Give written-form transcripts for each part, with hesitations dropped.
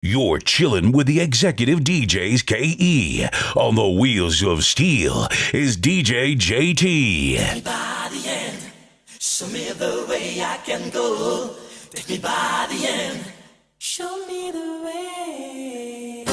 You're chilling with the Executive DJs KE. On the wheels of steel is DJ JT. Take me by the end, show me the way I can go. Take me by the end, show me the way.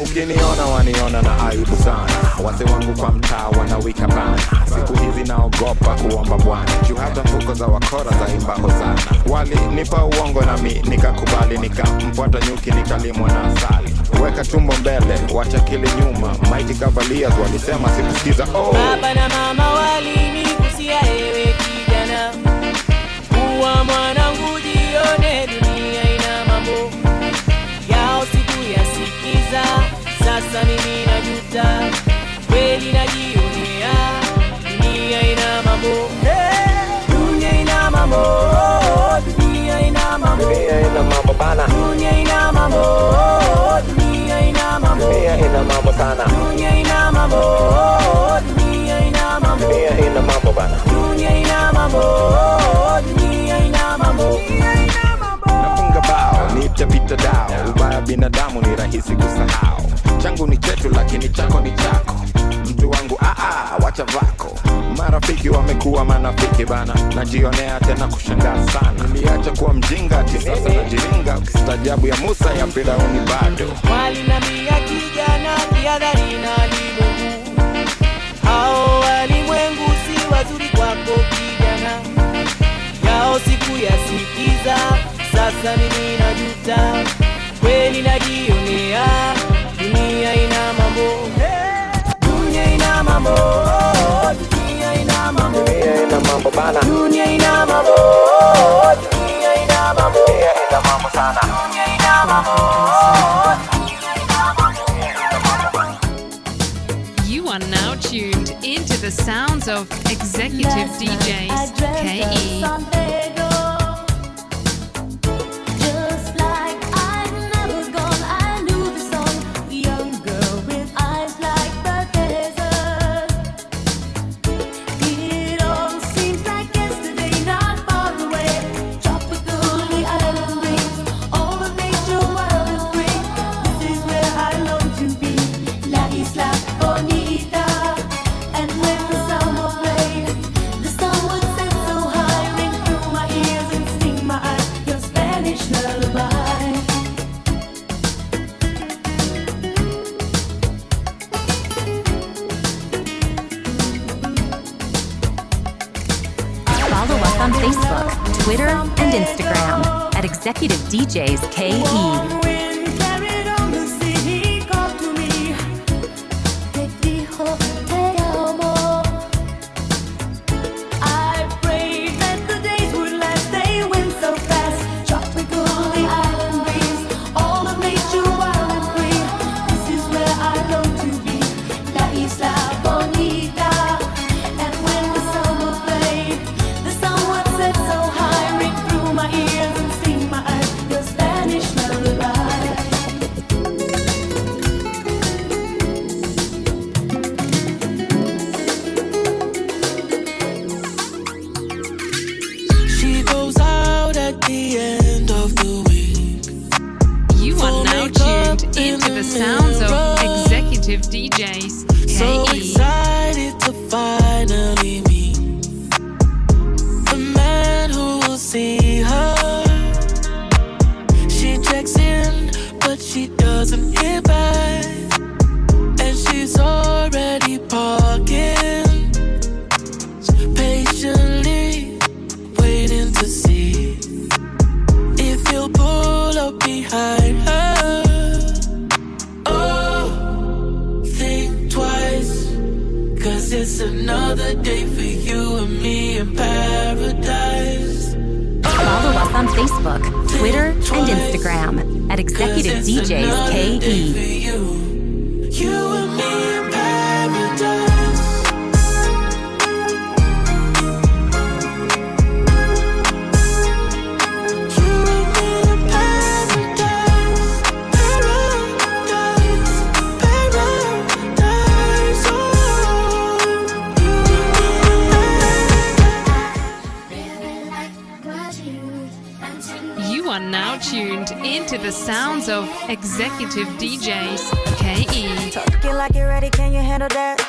Ukiniona waniona na aibu sana. Wase wangu kwa mtaa wanawika bana. Siku hizi naogopa kuomba Bwana. Juu hata mfuko za wakora za imbaho sana. Walinipa uongo na mi nikakubali, nikamfuata nyuki nikalimwa na asali. Weka tumbo mbele, wacha kile nyuma. Mighty Cavaliers walisema sikusikiza. Oh, baba na mama walinikusia ewe kijana, kuwa mwanangu jione dunia ina mambo yao sikuyasikiza. Sasa mimi najuta, kweli najionea dunia ina mambo. Dunia ina mambo, dunia ina mambo, dunia ina mambo bana. dunia ina mambo, dunia ina mambo, Dunia ina mambo sana. dunia ina mambo, dunia ina mambo, Dunia ina mambo bana. dunia ina mambo, dunia ina mambo, dunia ina mambo. Nafunga bao, nitapita dao. Ubaya binadamu ni rahisi kusahau. Changu ni chetu lakini chako ni chako. Mtu wangu wacha vako. Marafiki wamekuwa manafiki bana. Najionea tena kushangaa sana. Niliacha kuwa mjinga ati sasa najiringa. Ukistaajabu ya Musa ya Firauni bado. Walinambia kijana jihadhari na walimwengu. Hao walimwengu si wazuri kwako kijana. Yao sikuyasikiza. Sasa mimi najuta, kweli najionea dunia ina mambo. Dunia ina mambo, dunia ina mambo, Dunia ina mambo bana. dunia ina mambo, dunia ina mambo, Dunia ina mambo sana. dunia ina mambo. You are now tuned into the sounds of Executive DJs KE. Just like I'd never gone, I knew the song. Young girl with eyes like the desert. It all seems like yesterday, not far away. Tropical, the island breeze, all of nature wild and free. This is where I long to be, La Isla Bonita. And when the summer played, the sun would set so high, ring through my ears and sting my eyes. Your Spanish lullaby. Follow us on Facebook, Twitter, and Instagram at Executive DJs KE. Warm wind carried on the sea, he called to me. Te dijo, te amo. I prayed that the days would last, they went so fast. Tropical, the island breeze, all of nature wild and free. This is where I long to be, La Isla Bonita. And when the summer played, the sun would set so high, ring through my ears and sting my eyes. Your Spanish lullaby. Executive DJs KE. So excited to finally meet the man who will see her. She checks in, but she doesn't hear back, and she's already parking, patiently waiting to see if he'll pull up behind her. Oh, think twice, 'cause it's another day for you and me in paradise. Follow us on Facebook, Twitter, and Instagram at Executive DJs KE. You and me in paradise. You and me in paradise. Paradise. Paradise. Oh, you and me. You are now tuned into the sounds of Executive DJs KE. Talking like you're ready, can you handle that?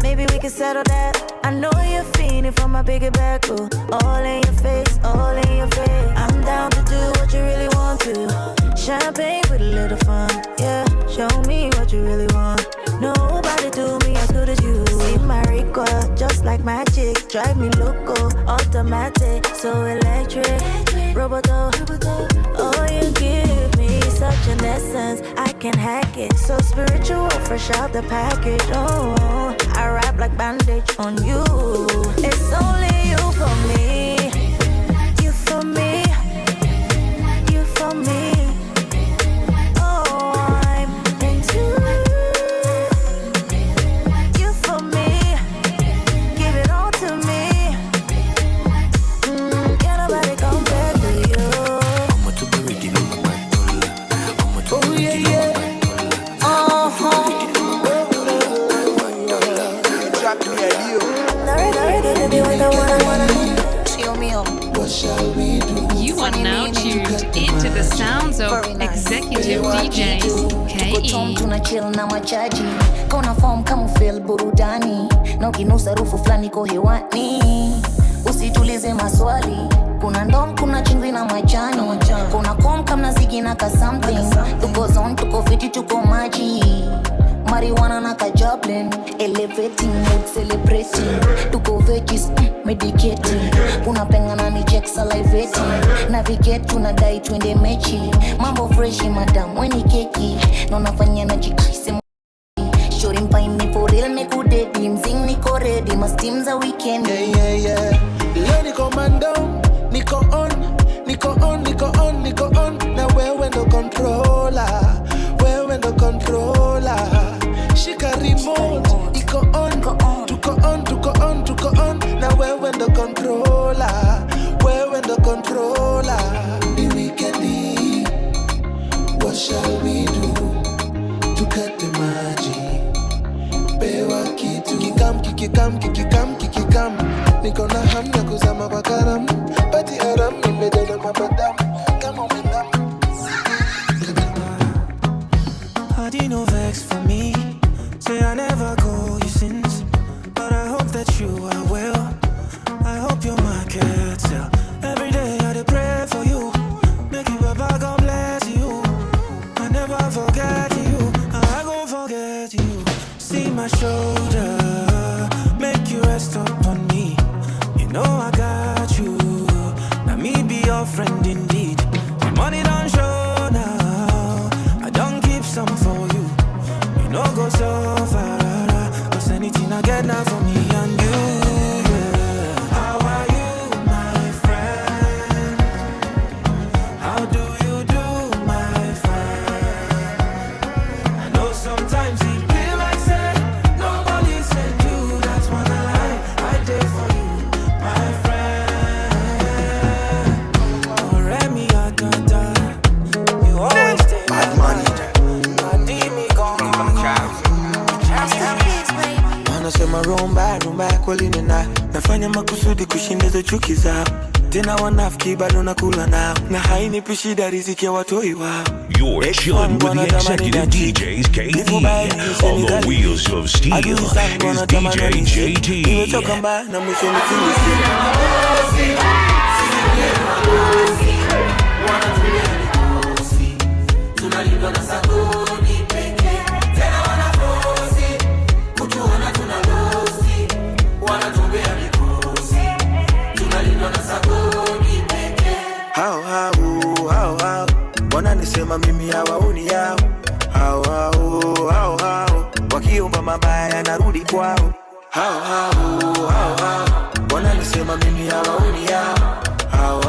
Maybe we can settle that. I know you're feeling for my bigger back, ooh. All in your face, all in your face. I'm down to do what you really want to. Champagne with a little fun, yeah. Show me what you really want. Nobody do me as good as you. See my record, just like magic. Drive me loco, automatic, so electric. Roboto, oh, you give me such an essence, I can hack it. So spiritual, fresh out the package. Oh, I wrap like bandage on you. It's only you for me. You for me. You for me. Oh, I'm into you for me. Give it all to me. Can't nobody compare to you. Oh yeah, yeah. You are now tuned into the sounds of Executive DJs KE. Tuna chill na machaji kona form kama feel burudani na ukinusa harufu fulani ko hewani, usitulize maswali. Kuna ndom, kuna chingwi na majani, kuna kom kama zigi na ka something. Tuko zone, tuko fiti, tuko maji. Marijuana na ka Joplin, elevating mood, celebrating. Tuko veggies, medicating. Kuna pengana ni check salivating. Navigate, tunadai twende mechi. Mambo freshi madam, weni keki. Na unafanya na jikisi shori mpaini for real, meku dedi. Mzing niko ready, mas team za weekend. Yeah. Leo niko mando, niko on. Na wewe ndo controller. Shika remote, iko on. Tuko on. Na wewe ndo controller. The weekend, what shall we do to cut the magic? Pewa kitu kikikam. Niko na hamu ya kuzama kwa karam. Pati haram nimejaza mabadam. Kama umendam. How do you no vex for me? Say I never call you since, but I hope that you are well. I hope your market sell. Every day I dey pray for you. Make you Baba, God bless you. I never forget you. I gon' forget you. See my shoulder, make you rest upon me. You know I got you. Now me be your friend indeed. The money don't show now. I don't keep some for you. You know go so far. Cause anything I get now for me and you. Yeah. How are you, my friend? How do you do, my friend? I know sometimes it feel like say nobody said you. That's when I did for you, my friend. Oh, Remy, I can't die. You always stay bad money. Wanasema rumba kweli nina nafanya makusudi kushinda hizo chuki zao. Tena wanafiki bado nakula nao, na hainipi shida riziki ya watoi wao. You're chilling with the Executive DJs KE. On the wheels of steel is DJ JT. Nimetoka mbali na mwisho nifilisika. Tunalindwa na sabuni pekee. Tena wanafosi kutuona tunalosi, wanatumbea mikosi. Tunalindwa na sabuni pekee. Hao wananisema mimi hawaoni yao. Hao wakiomba mabaya narudi kwao. Hao wananisema mimi hawaoni yao. Hao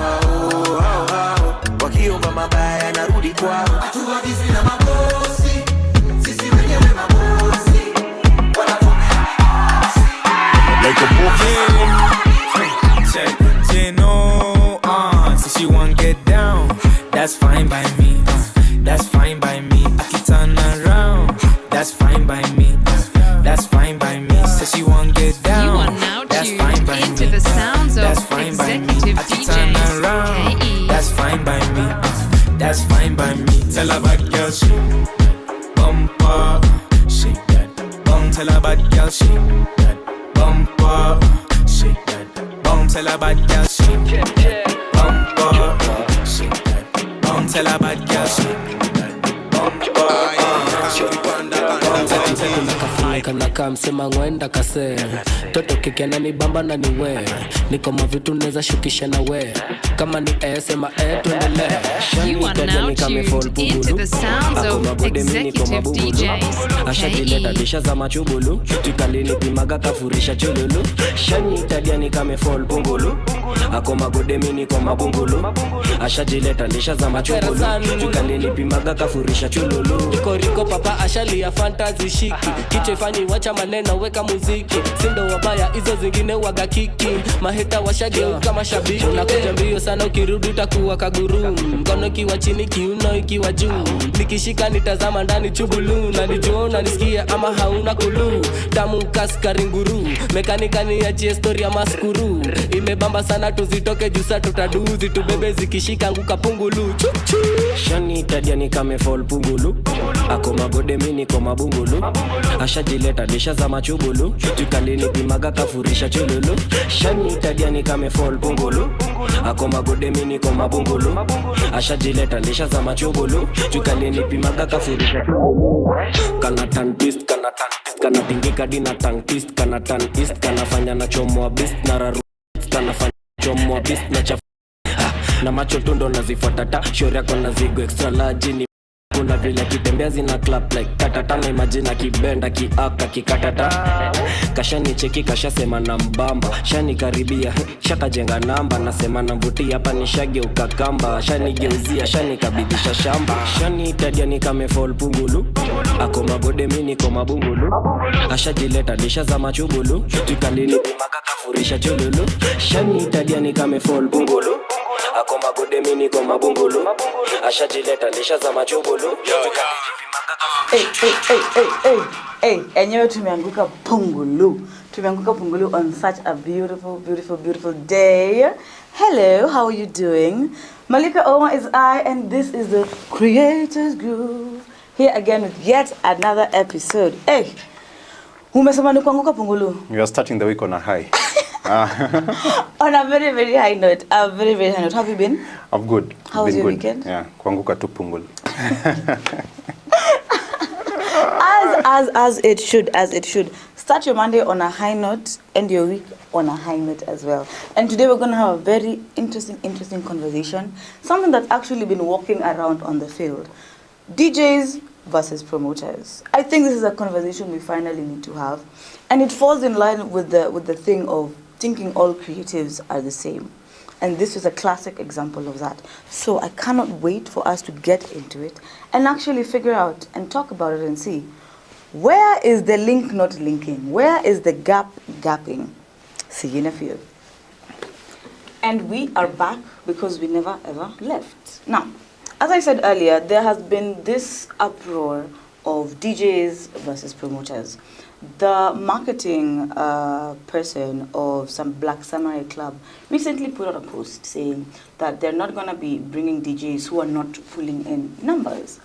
wakiomba mabaya narudi kwao. Hatuagizi na mabosi, sisi wenyewe mabosi. Wanatumia mikosi like a so she won't get down. That's fine by me. That's fine by me. I can turn around. That's fine by me. That's fine by me. So she won't get down. You are now tuned into the sounds of Executive DJs KE. That's fine by me. That's fine by me. Tell her bad girl shake, bumper, shake that. Bum, tell her bad girl shake that. Bumper, shake that. Bum, tell her bad girl shake that. Bumper, shake that. Bum, tell her bad girl shake that. Bumper, shake that. Kanaka msema ngwenda kase toto kike na ni bamba na ni we niko mavitu neza shukisha na we kama ni sema tuendelee. You are now tuned into the sounds of Executive DJs ashajileta disha za machubulu tukalini pimaga kafurisha chululu shani tadiani kame fall pungulu ako magode mini kwa mabungulu ashajileta disha za machubulu tukalini pimaga kafurisha chululu riko papa ashali ya fantasy shiki kiche fanyi wacha maneno weka muziki sindo wabaya hizo zingine waga kiki maheta washageuka mashabiki unakuja mbio sana ukirudi utakuwa kaguru mkono ikiwa chini kiuno ikiwa juu nikishika nitazama ndani chubulu na nijuona nisikia ama hauna kulu tamu kaskari nguru mekanika ni ya story ya maskuru imebamba sana tuzitoke jusa tutaduzi tubebe zikishika nguka pungulu chuchu shani tadiani kame fall pungulu ako magode mini kwa mabungulu ashajileta disha za machubulu tukalini pimaga kafurisha chululu shani tadiani kame fall pungulu ako magode mini kwa mabungulu ashajileta disha za machubulu tukalini pimaga kafurisha chululu kana tantist kana tingika dina tantist kana tantist kana fanya na chomoa beast na raru kana fanya chomoa beast na chafu na macho tundo nazifuata ta shoria kwa nazigo extra large ni kuna vile kitembea zina clap like tatata na imagine kibenda kiaka kikatata kashani cheki kashasema na mbamba shani karibia shaka jenga namba nasema na mvuti hapa ni shage ukakamba shani geuzia shani kabidisha shamba shani tadiani kame fall pungulu ako magode mini kwa mabungulu ashajileta disha za machubulu tukalini pimaga kafurisha chululu shani tadiani kame fall pungulu ako magode mini kwa mabungulu ashajileta lisha za machubulu enyewe tumeanguka pungulu on such a beautiful day. Hello, how are you doing? Malika Oma is I, and this is the Creators Groove, here again with yet another episode. Umesema ni kuanguka pungulu? You are starting the week on a high. On a very high note. How have you been? I'm good. How was your weekend? Yeah, kuanguka tu pungulu. As it should. Start your Monday on a high note, end your week on a high note as well. And today we're going to have a very interesting conversation. Something that's actually been walking around on the field. DJs versus promoters. I think this is a conversation we finally need to have. And it falls in line with the thing of thinking all creatives are the same. And this is a classic example of that. So I cannot wait for us to get into it and actually figure out and talk about it and see where is the link not linking? Where is the gap gapping? See you in a few. And we are back because we never ever left. Now, as I said earlier, there has been this uproar of DJs versus promoters. The marketing person of some Black Samurai club recently put out a post saying that they're not going to be bringing DJs who are not pulling in numbers.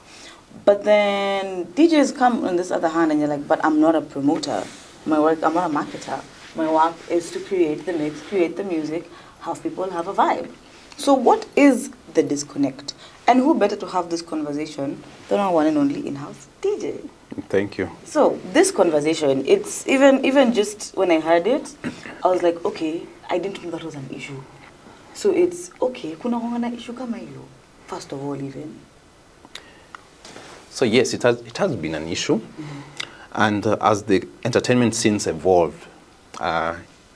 But then DJs come on this other hand and you're like, but I'm not a promoter. I'm not a marketer. My work is to create the mix, create the music, have people have a vibe. So what is the disconnect? And who better to have this conversation than our one and only in-house DJ? Thank you. So this conversation, it's even just when I heard it, I was like, okay, I didn't know that was an issue. So it's okay, kuna na issue kama hiyo, first of all even. So yes, it has been an issue. And as the entertainment scenes evolved,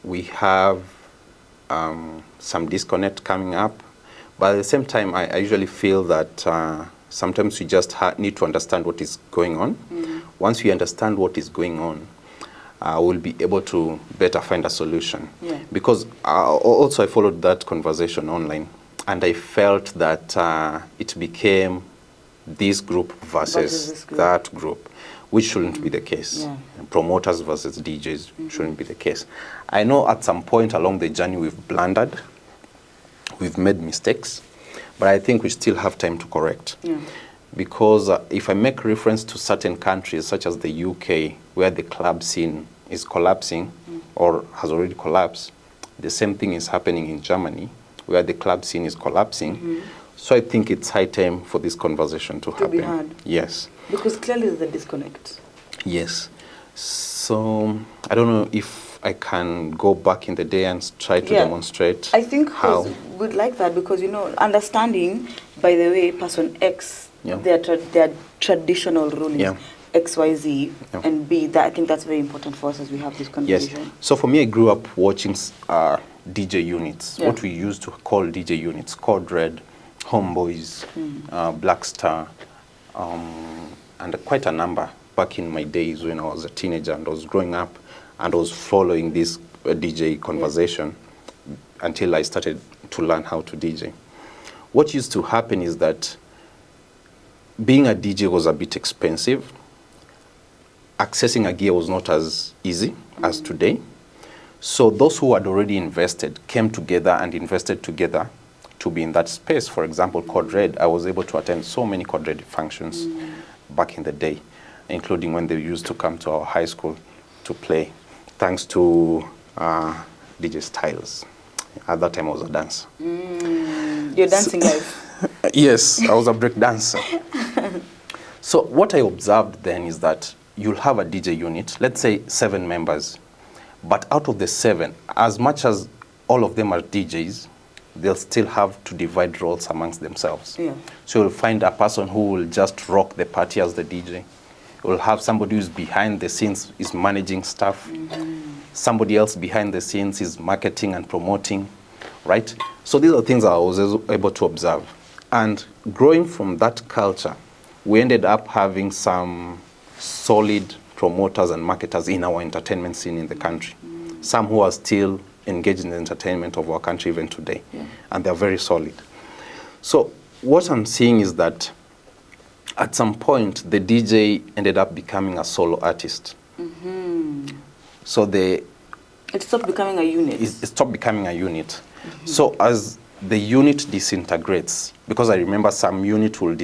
we have some disconnect coming up. But at the same time, I usually feel that sometimes we just need to understand what is going on. Once we understand what is going on, we'll be able to better find a solution. Yeah. Because also I followed that conversation online, and I felt that it became this group versus this group. that group, which shouldn't be the case. Yeah. Promoters versus DJs shouldn't be the case. I know at some point along the journey we've blundered, we've made mistakes, but I think we still have time to correct. Yeah. Because if I make reference to certain countries such as the UK, where the club scene is collapsing or has already collapsed, the same thing is happening in Germany, where the club scene is collapsing. So I think it's high time for this conversation to happen. Be had. Yes. Because clearly there's a disconnect. Yes. So I don't know if I can go back in the day and try to demonstrate. I think how. we'd like that because, you know, understanding, by the way, person X, their traditional rule is X, Y, Z, and B. That I think that's very important for us as we have this conversation. Yes. So for me, I grew up watching DJ units, what we used to call DJ units, Code Red, Homeboys, Black Star, and quite a number back in my days when I was a teenager and I was growing up and I was following this DJ conversation until I started to learn how to DJ. What used to happen is that being a DJ was a bit expensive. Accessing a gear was not as easy as today. So those who had already invested came together and invested together to be in that space. For example, Code Red, I was able to attend so many Code Red functions back in the day, including when they used to come to our high school to play, thanks to DJ Styles. At that time, I was a dancer. You're dancing live? Yes, I was a break dancer. So what I observed then is that you'll have a DJ unit, let's say 7 members, but out of the 7, as much as all of them are DJs, they'll still have to divide roles amongst themselves. Yeah. So you'll find a person who will just rock the party as the DJ. You'll have somebody who's behind the scenes, is managing stuff. Somebody else behind the scenes is marketing and promoting, right? So these are things I was able to observe. And growing from that culture, we ended up having some solid promoters and marketers in our entertainment scene in the country. Some who are still engaged in the entertainment of our country even today. And they're very solid. So what I'm seeing is that at some point, the DJ ended up becoming a solo artist. So it stopped becoming a unit. It stopped becoming a unit. So as the unit disintegrates, because I remember some unit will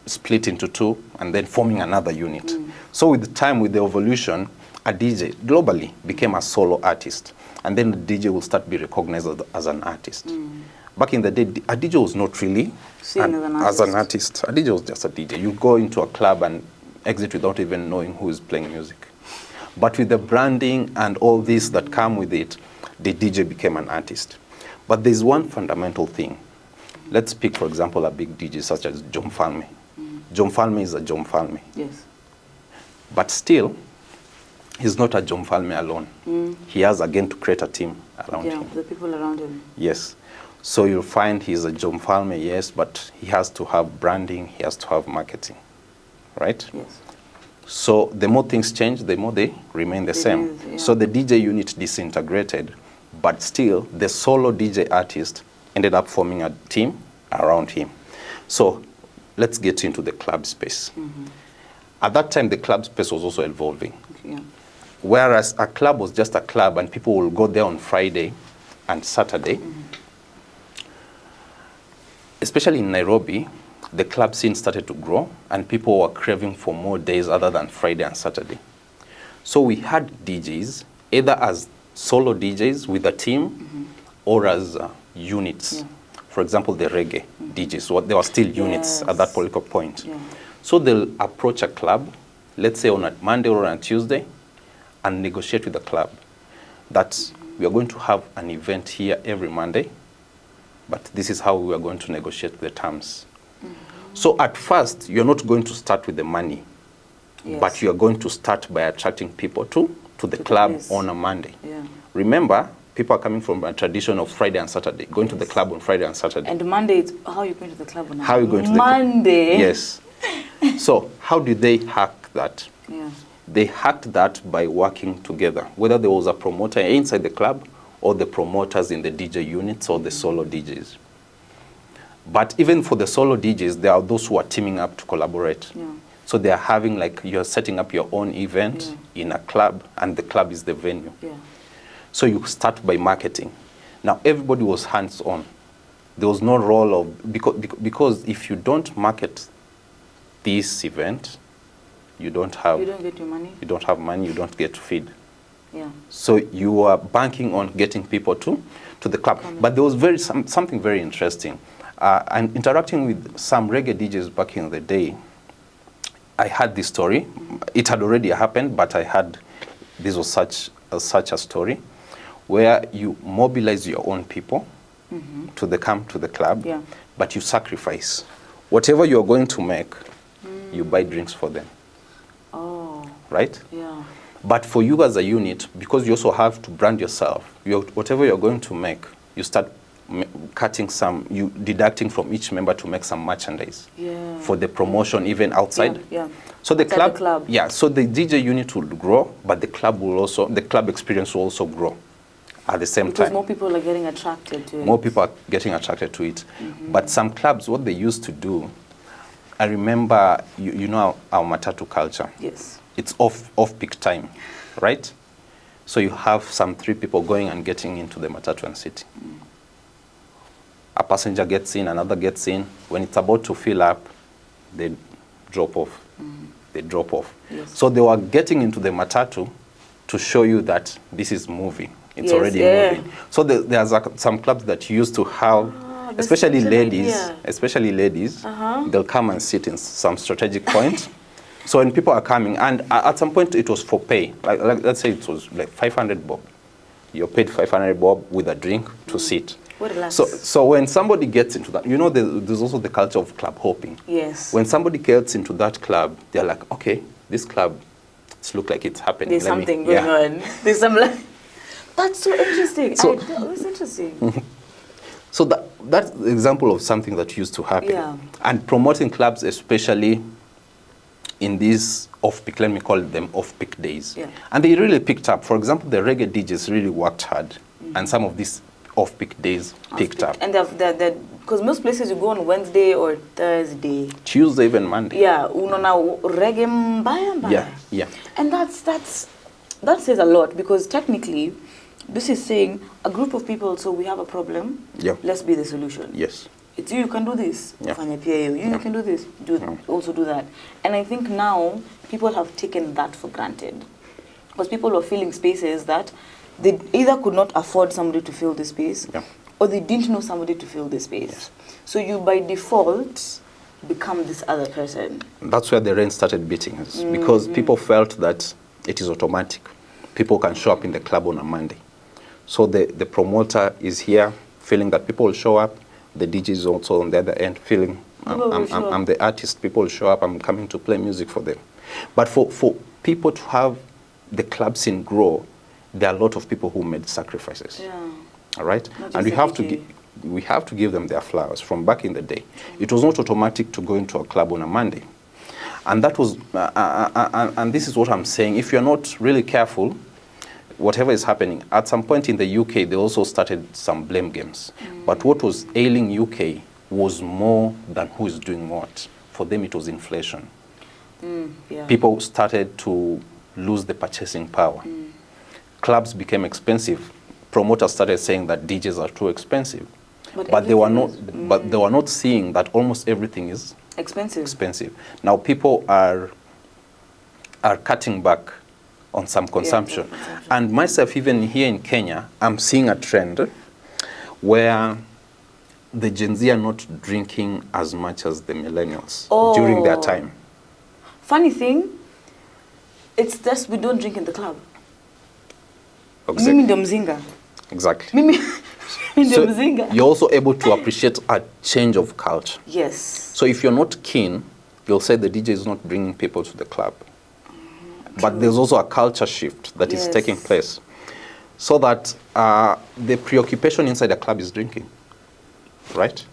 split into 2 and then forming another unit. So with time, with the evolution, a DJ globally became a solo artist. And then the DJ will start to be recognized as an artist. Back in the day, a DJ was not really as an artist. A DJ was just a DJ. You go into a club and exit without even knowing who is playing music. But with the branding and all this that come with it, the DJ became an artist. But there's one fundamental thing. Let's pick, for example, a big DJ such as John Falme. John Falme is a John Falme. Yes. But still, he's not a John Falme alone. He has, again, to create a team around him. Yeah, the people around him. Yes. So you'll find he's a John Falme, yes, but he has to have branding, he has to have marketing, right? Yes. So the more things change, the more they remain the same. So the DJ unit disintegrated, but still the solo DJ artist ended up forming a team around him. So let's get into the club space. At that time, the club space was also evolving. Yeah. Whereas a club was just a club and people will go there on Friday and Saturday. Especially in Nairobi, the club scene started to grow and people were craving for more days other than Friday and Saturday. So we had DJs, either as solo DJs with a team or as units. For example, the reggae DJs, so there were still units at that political point. So they'll approach a club, let's say on a Monday or on a Tuesday, and negotiate with the club that we are going to have an event here every Monday, but this is how we are going to negotiate the terms. So at first, you're not going to start with the money, but you are going to start by attracting people to the club on a Monday. Remember, people are coming from a tradition of Friday and Saturday, going to the club on Friday and Saturday. And Monday, how are you going to the club on How are you going to Monday? Yes. So how did they hack that? They hacked that by working together, whether there was a promoter inside the club or the promoters in the DJ units or the solo DJs. But even for the solo DJs, there are those who are teaming up to collaborate. So they are having, like, you're setting up your own event in a club, and the club is the venue. So you start by marketing. Now, everybody was hands-on. There was no role of, because if you don't market this event, you don't have... You don't get your money? You don't have money, you don't get to feed. So you are banking on getting people to the club. But there was something very interesting. And interacting with some reggae DJs back in the day, I had this story. It had already happened, but I had, this was such a story, where you mobilize your own people to come to the club, but you sacrifice. Whatever you're going to make, you buy drinks for them. Right? But for you as a unit, because you also have to brand yourself, whatever you're going to make, you start cutting you deducting from each member to make some merchandise for the promotion, even outside. So the club, so the DJ unit will grow, but the club experience will also grow at the same time. Because more people are getting attracted to it. More people are getting attracted to it. But some clubs, what they used to do, I remember, you know our matatu culture. It's off-peak time, right? So you have some 3 people going and getting into the matatu and sitting. A passenger gets in, another gets in. When it's about to fill up, they drop off. They drop off. So they were getting into the matatu to show you that this is moving. It's already moving. So there's some clubs that used to have, especially ladies, they'll come and sit in some strategic point. So when people are coming, and at some point it was for pay. Like let's say it was like 500 bob. You're paid 500 bob with a drink to sit. So when somebody gets into that, you know, there's also the culture of club hopping. When somebody gets into that club, they're like, okay, this club, it looks like it's happening. There's something going on. There's some that's so interesting. That's interesting. So that's the example of something that used to happen. And promoting clubs, especially in these off-peak, let me call them off-peak days. And they really picked up. For example, the reggae DJs really worked hard, and some of these off-peak days picked up. And because most places you go on Wednesday or Thursday. Tuesday, even Monday. Unaona reggae mbaya. And that says a lot, because technically, this is saying a group of people, so we have a problem, let's be the solution. It's you can do this. You can do this. Also do that. And I think now people have taken that for granted, because people are filling spaces that they either could not afford somebody to fill the space, or they didn't know somebody to fill the space. So you by default become this other person. That's where the rent started beating us, because people felt that it is automatic. People can show up in the club on a Monday. So the promoter is here feeling that people will show up. The DJ is also on the other end feeling I'm the artist. People will show up. I'm coming to play music for them. But for people to have the club scene grow, there are a lot of people who made sacrifices. All right? And we have to give them their flowers. From back in the day, it was not automatic to go into a club on a Monday. And that was, and this is what I'm saying. If you're not really careful, whatever is happening, at some point in the UK, they also started some blame games. But what was ailing UK was more than who is doing what. For them, it was inflation. Yeah. People started to lose the purchasing power. Clubs became expensive. Promoters started saying that DJs are too expensive. But they were not seeing that almost everything is expensive. Now people are cutting back on some consumption. And myself, even here in Kenya, I'm seeing a trend where the Gen Z are not drinking as much as the millennials during their time. Funny thing, it's just we don't drink in the club. Exactly. Mimi ndo mzinga. Exactly. Mimi ndo So mzinga. you're also able to appreciate a change of culture. Yes. So if you're not keen, you'll say the DJ is not bringing people to the club. But there's also a culture shift that is taking place. So that the preoccupation inside the club is drinking. Right?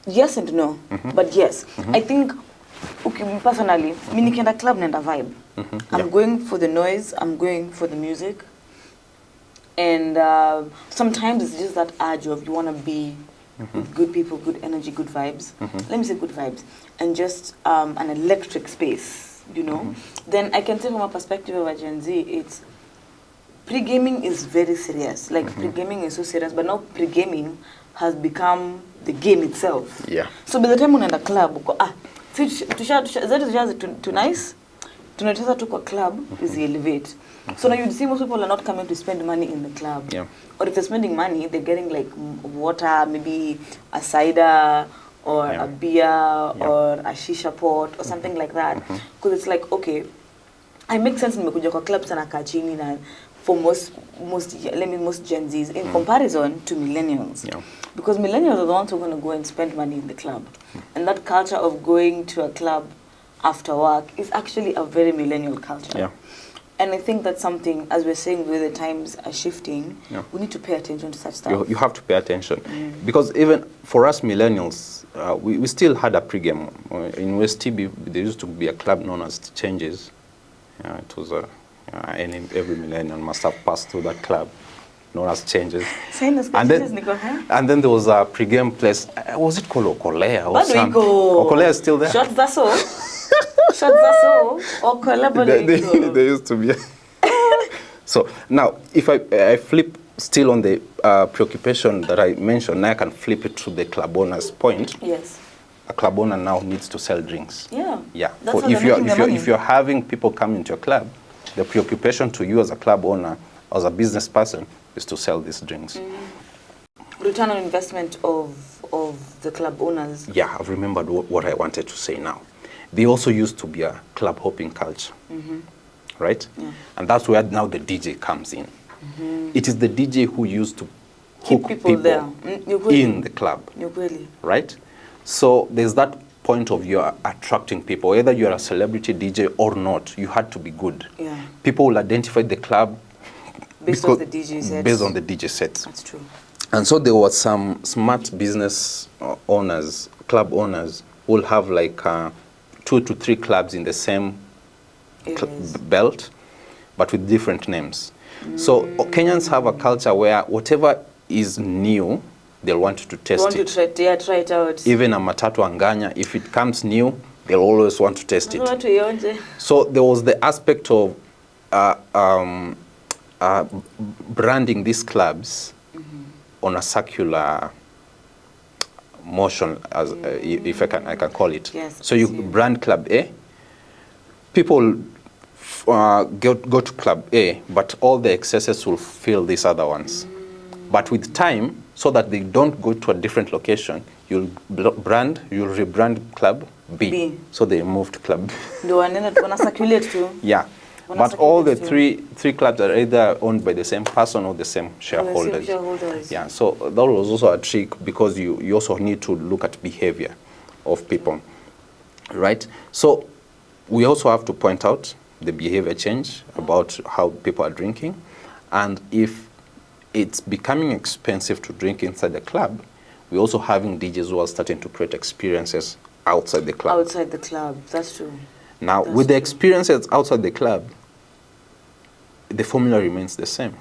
Yes and no. But yes. I think, okay, personally, me nikienda club nenda vibe. I'm going for the noise, I'm going for the music. And sometimes it's just that urge of you want to be with good people, good energy, good vibes. Let me say good vibes. And just an electric space, you know. Then I can say from a perspective of a Gen Z, it's pre-gaming is very serious. Like pre-gaming is so serious, but now pre-gaming has become the game itself. Yeah. So by the time unaenda club, uko, too nice, tunacheza tu kwa club is elevate. So now you'd see most people are not coming to spend money in the club. Yeah. Or if they're spending money, they're getting like water, maybe a cider, or a beer, or a shisha pot, or something like that. Because it's like, okay, I make sense nimekuja kwa club sana kachini na for most Gen Zs in comparison to millennials. Yeah. Because millennials are the ones who are going to go and spend money in the club. And that culture of going to a club after work is actually a very millennial culture. Yeah. And I think that's something, as we're saying, where the times are shifting, we need to pay attention to such stuff. You have to pay attention. Because even for us millennials, we still had a pregame. In West TB, there used to be a club known as Changes. It was every millennial must have passed through that club known as Changes. And then there was a pregame place. Was it called Okolea or something? Okolea is still there. Shots that's all. Shots that's all. Okolea. There used to be. So now, if I flip still on the preoccupation that I mentioned, now I can flip it to the club owner's point. Yes. A club owner now needs to sell drinks. Yeah. Yeah. That's how If you're having people come into your club, the preoccupation to you as a club owner, as a business person, is to sell these drinks. Return on investment of the club owners. Yeah, I've remembered what I wanted to say now. They also used to be a club hopping culture, right? Yeah. And that's where now the DJ comes in. It is the DJ who used to hook people there. In the club, right? So there's that point of you attracting people, whether you're a celebrity DJ or not, you had to be good. Yeah. People will identify the club based on the DJ sets. Based on the DJ sets. That's true. And so there was some smart business owners, club owners, who will have like 2 to 3 clubs in the same belt, but with different names. So Kenyans have a culture where whatever is new, they'll want to test it. Try it out. Even a matatu anganya, if it comes new, they'll always want to test it. So there was the aspect of branding these clubs on a circular motion, as if I can call it. Yes, so you brand Club A, people go to Club A, but all the excesses will fill these other ones. But with time, so that they don't go to a different location, you'll rebrand Club B. So they move to Club B. Circulate too. Yeah. But all the three clubs are either owned by the same person or the same shareholders. Yeah, so that was also a trick, because you also need to look at behavior of people, right? So we also have to point out the behavior change about how people are drinking. And if it's becoming expensive to drink inside the club, we're also having DJs who are starting to create experiences outside the club. Outside the club, that's true. Now, with the experiences outside the club, the formula remains the same.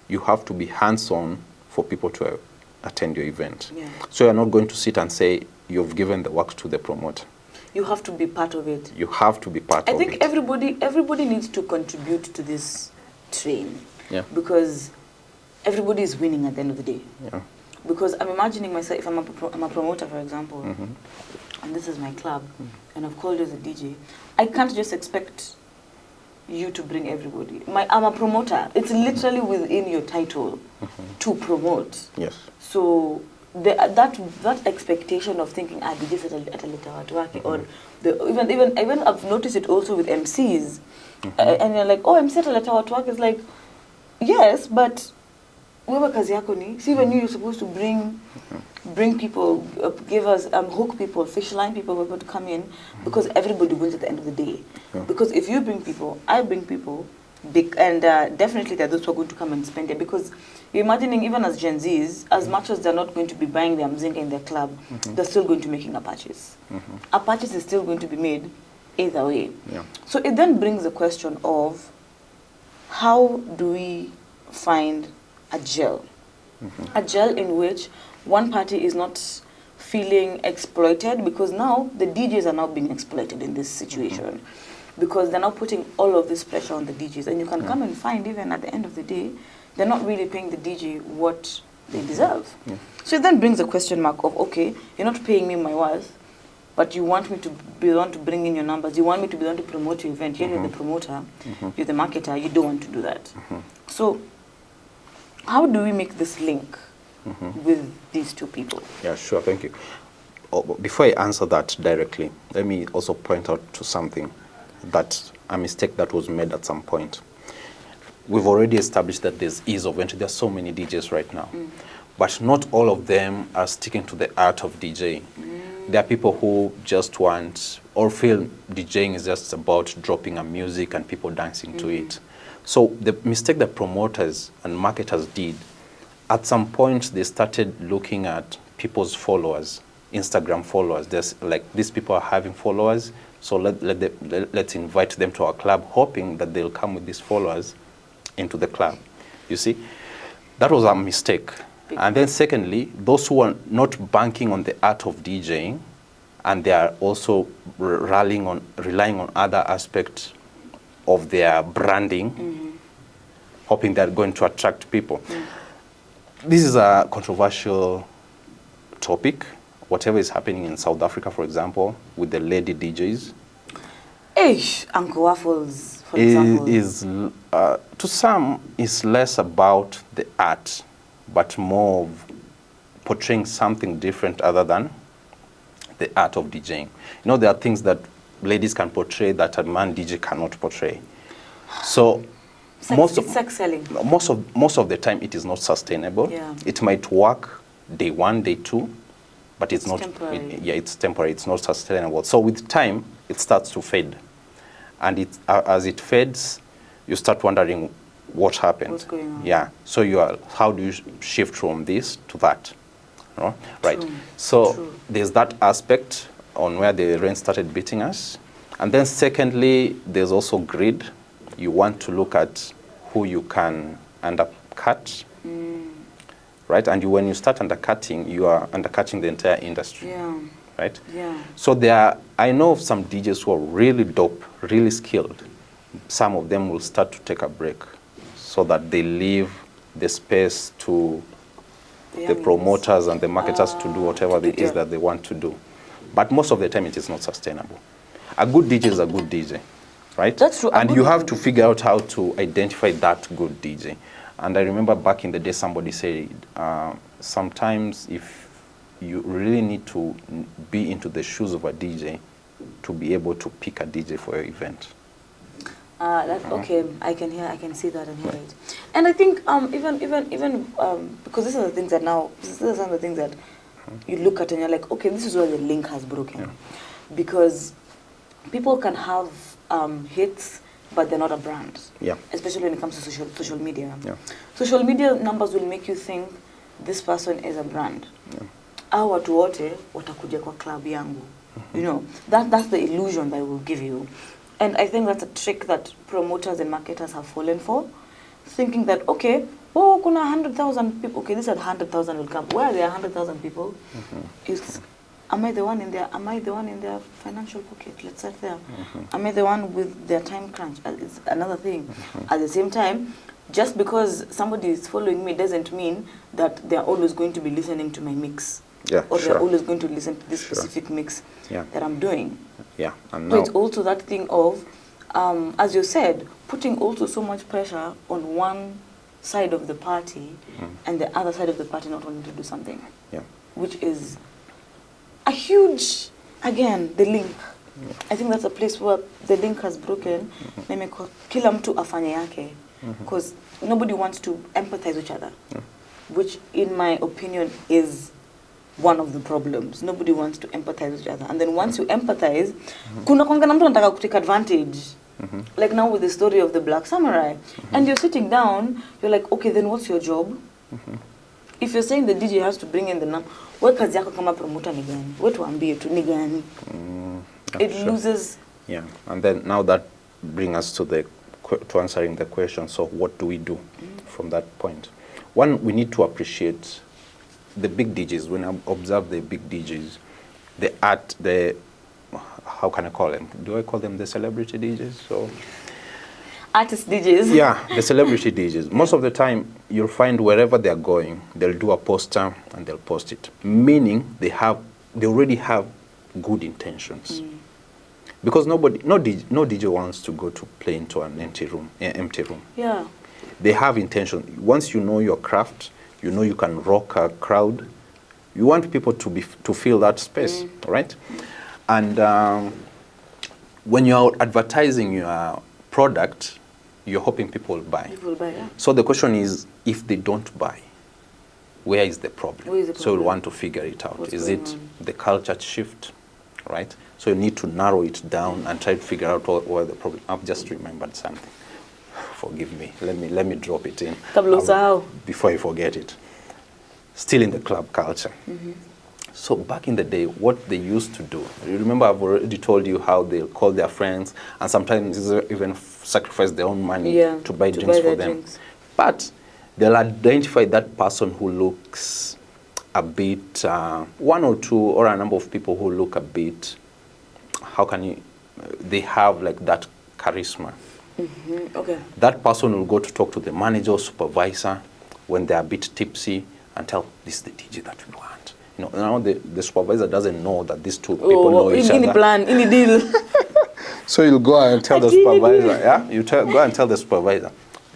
You have to be hands-on for people to attend your event. Yeah. So you're not going to sit and say you've given the work to the promoter. You have to be part of it. You have to be part I of think it. everybody needs to contribute to this train. Yeah. Because everybody is winning at the end of the day. Yeah. Because I'm imagining myself, if I'm a promoter, for example, Mm-hmm. and this is my club, and I've called you as a DJ, I can't just expect you to bring everybody. I'm a promoter. It's literally within your title to promote. Yes. So that expectation of thinking, DJs ataleta watu wake, or even I've noticed it also with MCs, and you're like, oh, MC ataleta watu wake is like, yes, but wewe kazi yako ni, see, when you're supposed to bring people, give us, hook people, fish line people who are going to come in, because everybody wins at the end of the day. Yeah. Because if you bring people, I bring people, and definitely there are those who are going to come and spend it. Because you're imagining, even as Gen Zs, as much as they're not going to be buying their mzinga in their club, they're still going to be making a purchase. A purchase is still going to be made either way. Yeah. So it then brings the question of, how do we find a gel? A gel in which one party is not feeling exploited, because now the DJs are now being exploited in this situation, because they're now putting all of this pressure on the DJs, and you can come and find, even at the end of the day, they're not really paying the DJ what they deserve. So it then brings a question mark of, okay, you're not paying me my worth, but you want me to be the one to bring in your numbers, you want me to be the one to promote your event, you're the promoter, you're the marketer, you don't want to do that. So how do we make this link with these two people? Yeah, sure, thank you. Before I answer that directly, let me also point out to something, that a mistake that was made at some point. We've already established that there's ease of entry. There's so many DJs right now. But not all of them are sticking to the art of DJing. There are people who just want, or feel DJing is just about dropping a music and people dancing to it. So the mistake that promoters and marketers did, at some point they started looking at people's followers, Instagram followers. There's like, these people are having followers, so let's invite them to our club, hoping that they'll come with these followers into the club. You see, that was a mistake. And then secondly, those who are not banking on the art of DJing, and they are also relying on other aspects of their branding, hoping they're going to attract people. This is a controversial topic. Whatever is happening in South Africa, for example, with the lady DJs, Uncle Waffles, for example, is to some is less about the art, but more of portraying something different other than the art of DJing. You know, there are things that ladies can portray that a man DJ cannot portray. So most of the time it is not sustainable. Yeah. It might work day one, day two, but it's not. Temporary. It's temporary. It's not sustainable. So with time, it starts to fade, and as it fades, you start wondering what happened. What's going on? Yeah. So how do you shift from this to that? No? Right. True. So True. there's that aspect on where the rain started beating us, and then secondly, there's also greed. You want to look at who you can undercut. Right, and when you start undercutting, you are undercutting the entire industry. Yeah. Right. Yeah. So I know of some DJs who are really dope, really skilled. Some of them will start to take a break, so that they leave the space to the promoters and the marketers to do whatever it is that they want to do. But most of the time, it is not sustainable. A good DJ is a good DJ, right? That's true. And you have to figure out how to identify that good DJ. And I remember back in the day, somebody said, sometimes if you really need to be into the shoes of a DJ to be able to pick a DJ for your event. Okay, I can see that and hear it. And I think even because these are the things that now, these are some of the things that you look at and you're like, okay, this is where the link has broken. Yeah. Because people can have hits, but they're not a brand. Yeah. Especially when it comes to social media. Yeah. Social media numbers will make you think this person is a brand. Yeah. Au watu wote watakuja kwa club yangu. You know, that's the illusion that will give you. And I think that's a trick that promoters and marketers have fallen for, thinking that, okay, oh, kuna 100,000 people, okay, this at 100,000 will come. Where there are 100,000 people, Am I the one in their financial pocket? Let's start there. Am I the one with their time crunch? It's another thing. At the same time, just because somebody is following me doesn't mean that they're always going to be listening to my mix. Yeah, or sure. they're always going to listen to this specific mix that I'm doing. Yeah, and So now it's also that thing of, as you said, putting also so much pressure on one side of the party and the other side of the party not wanting to do something. Yeah. Which is a huge, again, the link. I think that's a place where the link has broken. Kila mtu afanye yake. Because nobody wants to empathize with each other. Which, in my opinion, is one of the problems. Nobody wants to empathize with each other. And then once you empathize, kuna kwanga mtu anataka kutake advantage. Like now with the story of the Black Samurai. And you're sitting down, you're like, okay, then what's your job? If you're saying the DJ has to bring in the number, what kazi yako kama promoter ni gani? What tuambie tu ni gani? It loses. Yeah, and then now that brings us to answering the question. So what do we do from that point? One, we need to appreciate the big DJs. When I observe the big DJs, how can I call them? Do I call them the celebrity DJs? So artist DJs. Yeah, the celebrity DJs. Most of the time, you'll find wherever they're going, they'll do a poster and they'll post it. Meaning they already have good intentions. Because no DJ wants to go to play into an empty room. Yeah. They have intention. Once you know your craft, you know you can rock a crowd. You want people to feel that space, right? And when you're advertising your product, you're hoping people will buy. People will buy, yeah. So the question is, if they don't buy, where is the problem? So you want to figure it out. What's is it the culture shift, right? So you need to narrow it down and try to figure out where the problem. I've just remembered something. Forgive me. Let me drop it in before I forget it. Still in the club culture. So back in the day, what they used to do, you remember I've already told you how they'll call their friends and sometimes even sacrifice their own money to buy drinks for them. But they'll identify that person who looks a bit, one or two or a number of people who look a bit, they have like that charisma. Okay. That person will go to talk to the manager or supervisor when they're a bit tipsy and tell, this is the DJ that we want. You know, now the supervisor doesn't know that these two people know each other. In the deal. So you'll go and tell the supervisor, go and tell the supervisor,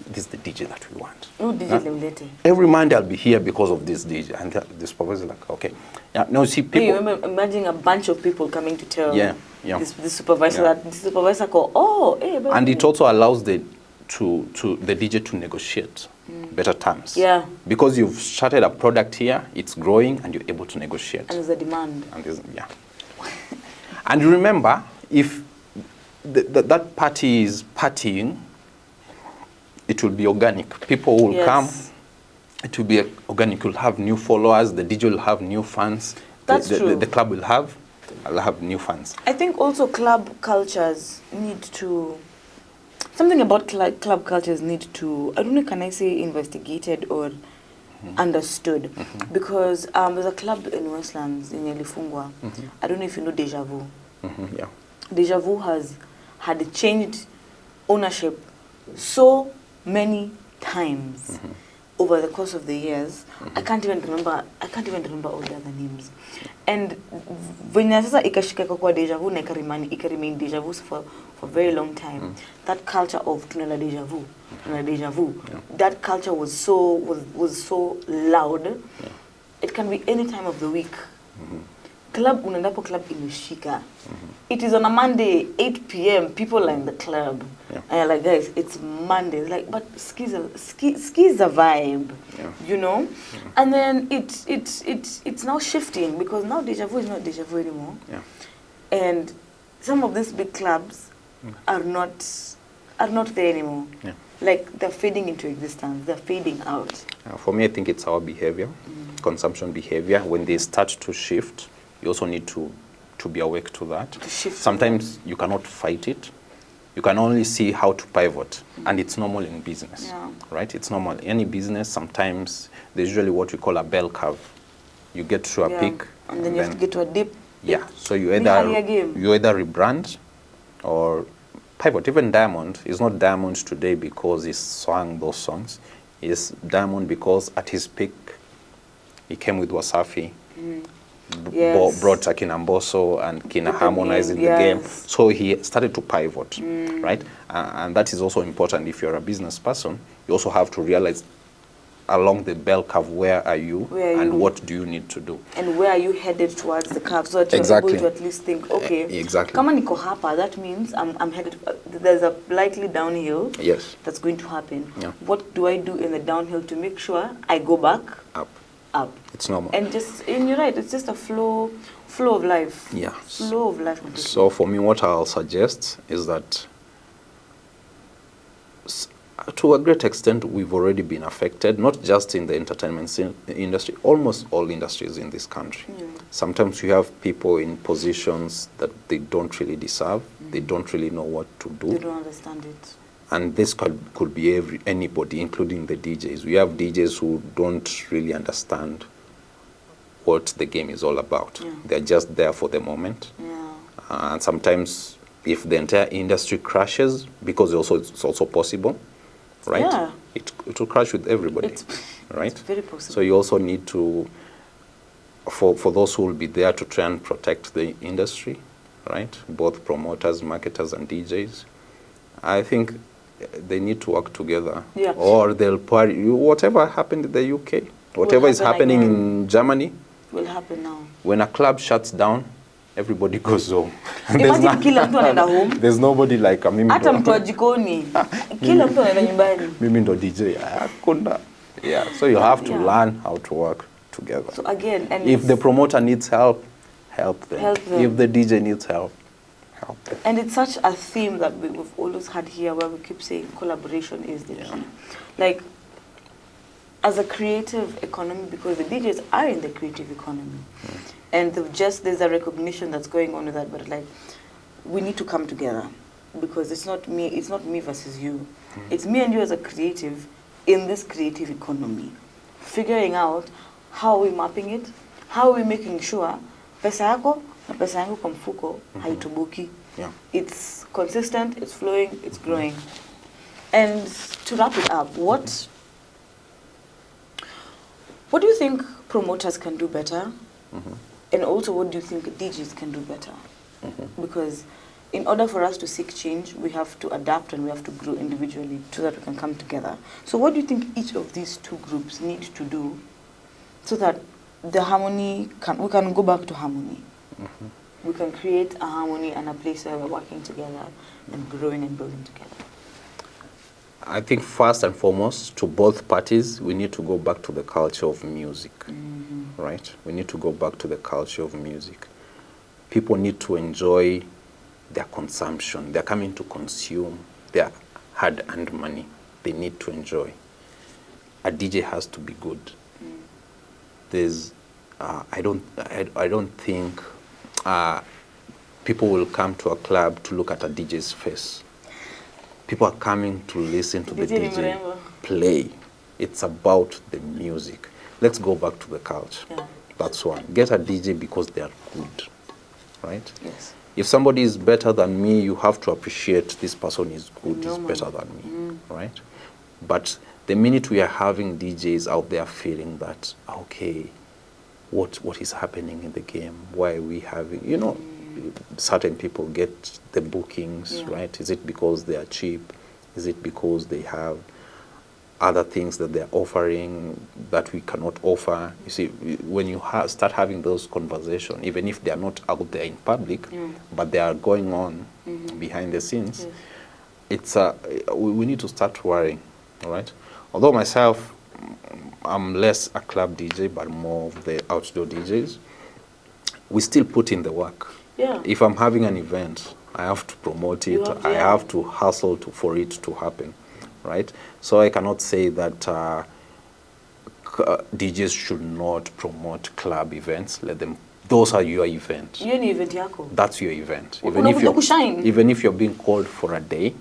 this is the DJ that we want. Every Monday I'll be here because of this DJ. And the supervisor is like, okay. Yeah, no, see, people. You remember imagining a bunch of people coming to tell the supervisor that the supervisor call, hey, baby. And it also allows the DJ to negotiate better terms. Yeah. Because you've started a product here, it's growing, and you're able to negotiate. And there's a demand. And and remember, if that party is partying, it will be organic. People will come. It will be organic. You'll have new followers. The DJ will have new fans. That's true. The club will have new fans. I think also club cultures need to, something about club cultures need to, I don't know, can I say investigated or understood? Because there's a club in Westlands, in Elifungwa. I don't know if you know Deja Vu. Yeah. Deja Vu had changed ownership so many times over the course of the years. I can't even remember all the other names. And when sasa ikashika kwa Deja Vu na ikaremain Deja Vu for a very long time. That culture of tunala Deja Vu, that culture was so loud. It can be any time of the week. Club unendapo club imeshika. It is on a Monday, 8 p.m. People are in the club. And you're like, guys, it's Monday. It's like, but ski's a vibe, you know? And then it's now shifting because now Deja Vu is not Deja Vu anymore. And some of these big clubs are not there anymore. Like they're fading into existence. They're fading out. For me, I think it's our behavior, consumption behavior. When they start to shift, you also need to be awake to that. Sometimes you cannot fight it. You can only see how to pivot. And it's normal in business, right? It's normal. Any business, sometimes there's usually what we call a bell curve. You get to a peak. And then you have to get to a dip. Yeah, so you Ni hali ya game. either rebrand or pivot. Even Diamond is not Diamond today because he sang those songs. He's Diamond because at his peak, he came with Wasafi, Yes. brought Akina Mbosso and Kina Put them Harmonize in in, the game. yes. So he started to pivot, right? And that is also important. If you're a business person, you also have to realize along the bell curve, where are you and what do you need to do? And where are you headed towards the curve, so that you're Exactly. able to at least think, okay, Exactly. kama niko hapa, that means I'm headed, there's a likely downhill Yes. that's going to happen. Yeah. What do I do in the downhill to make sure I go back Up. It's normal. And you're right, it's just a flow of life. Yeah. Flow of life. So for me, what I'll suggest is that to a great extent, we've already been affected, not just in the entertainment industry, almost all industries in this country. Sometimes you have people in positions that they don't really deserve. They don't really know what to do. They don't understand it. And this could be anybody, including the DJs. We have DJs who don't really understand what the game is all about. Yeah. They're just there for the moment. Yeah. And sometimes if the entire industry crashes, because it's also possible, right? Yeah. It will crash with everybody, right? It's very possible. So you also need to, for those who will be there to try and protect the industry, right? Both promoters, marketers, and DJs. I think they need to work together. Yeah. Or they'll party. Whatever happened in the UK, whatever is happening in Germany, will happen now. when a club shuts down, everybody goes home. Imagine kila mtu anaenda home. There's nobody like mimi. Hata mtu wa jikoni. Kila mtu anaenda nyumbani. Mimi ndo DJ. Hakuna. Yeah, so you have to learn how to work together. So again, and if the promoter needs help, help them. Help them. If the DJ needs help, help them. And it's such a theme that we've always had here, where we keep saying collaboration is the key. Like, as a creative economy, because the DJs are in the creative economy, and there's a recognition that's going on with that, but like, we need to come together, because it's not me versus you. It's me and you as a creative in this creative economy, figuring out how are we mapping it, how are we making sure pesa yako na pesa yangu kwa mfuko haitubuki. Yeah. It's consistent, it's flowing, it's growing. And to wrap it up, what do you think promoters can do better? And also, what do you think DJs can do better? Because in order for us to seek change, we have to adapt and we have to grow individually so that we can come together. So what do you think each of these two groups need to do so that the harmony we can go back to harmony? We can create a harmony and a place where we're working together and growing and building together. I think first and foremost, to both parties, we need to go back to the culture of music, right? We need to go back to the culture of music. People need to enjoy their consumption. They're coming to consume their hard-earned money. They need to enjoy. A DJ has to be good. There's, I don't think people will come to a club to look at a DJ's face. People are coming to listen to the DJ play. It's about the music. Let's go back to the culture. Yeah. That's one. Get a DJ because they are good, right? Yes. If somebody is better than me, you have to appreciate this person is good, is better than me, right? But the minute we are having DJs out there feeling that, okay, what is happening in the game? Why are we having, certain people get the bookings, right? Is it because they are cheap? Is it because they have other things that they're offering that we cannot offer? You see, when you start having those conversations, even if they're not out there in public, but they are going on behind the scenes, it's we need to start worrying, all right? Although myself, I'm less a club DJ, but more of the outdoor DJs, we still put in the work. Yeah. If I'm having an event, I have to promote it. I have to hustle for it to happen, right? So I cannot say that DJs should not promote club events. Let them. Those are your events. Hiyo ni event yako. That's your event. Even if you're being called for a day,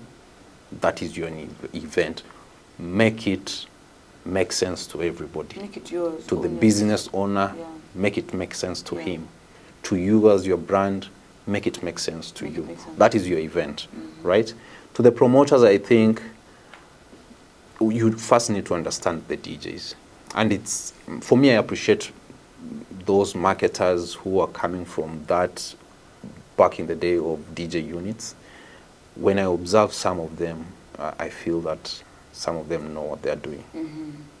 that is your event. Make it make sense to everybody. Make it yours. To the business owner, make it make sense to him. to you as your brand, make it make sense to you. That is your event, right? To the promoters, I think you first need to understand the DJs. And it's, for me, I appreciate those marketers who are coming from that back in the day of DJ units. When I observe some of them, I feel that some of them know what they're doing.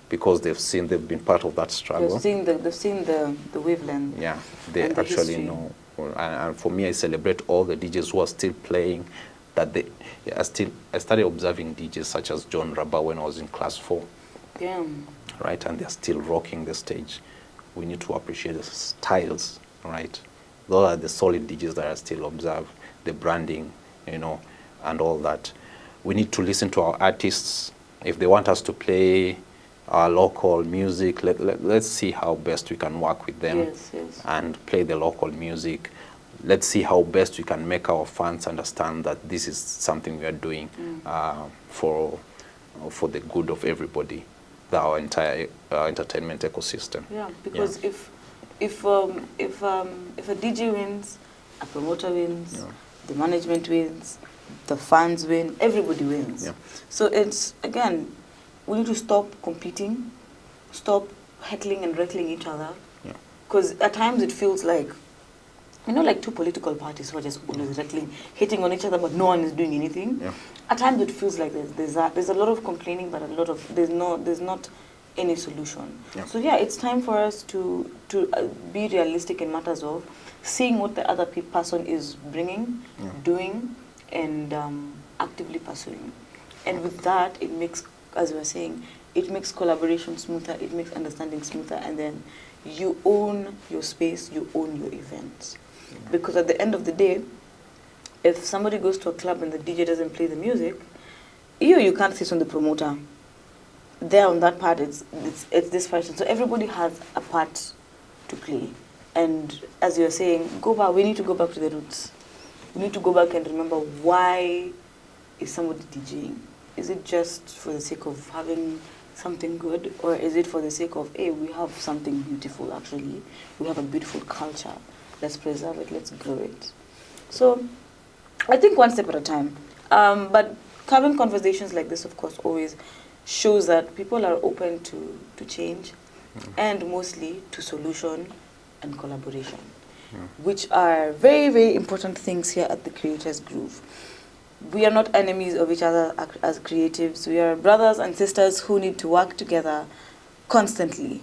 Because they've been part of that struggle. They've seen the wavelength. Yeah, they actually know. And for me, I celebrate all the DJs who are still playing. I started observing DJs such as John Rabba when I was in class 4. Yeah. Right, and they're still rocking the stage. We need to appreciate the styles, right? Those are the solid DJs that I still observe, the branding, you know, and all that. We need to listen to our artists. If they want us to play our local music, let's see how best we can work with them and play the local music. Let's see how best we can make our fans understand that this is something we are doing for the good of everybody, our entire entertainment ecosystem. Yeah, because if a DJ wins, a promoter wins, the management wins, the fans win, everybody wins. Yeah. So it's, again, we need to stop competing, stop heckling and wrestling each other. Because at times it feels like, you know, like two political parties who are just always wrestling, hitting on each other, but no one is doing anything. Yeah. At times it feels like there's a lot of complaining, but there's not any solution. Yeah. So yeah, it's time for us to be realistic in matters of seeing what the other person is bringing, doing, and actively pursuing. And with that, it makes, as we were saying, it makes collaboration smoother, it makes understanding smoother, and then you own your space, you own your events. Because at the end of the day, if somebody goes to a club and the DJ doesn't play the music, you can't sit on the promoter. There on that part, it's this person. So everybody has a part to play. And as you're saying, we need to go back to the roots. We need to go back and remember, why is somebody DJing? Is it just for the sake of having something good, or is it for the sake of, hey, we have something beautiful actually, we have a beautiful culture, let's preserve it, let's grow it. So I think one step at a time. But having conversations like this, of course, always shows that people are open to change, and mostly to solution and collaboration, which are very, very important things here at the Creators Groove. We are not enemies of each other as creatives. We are brothers and sisters who need to work together constantly.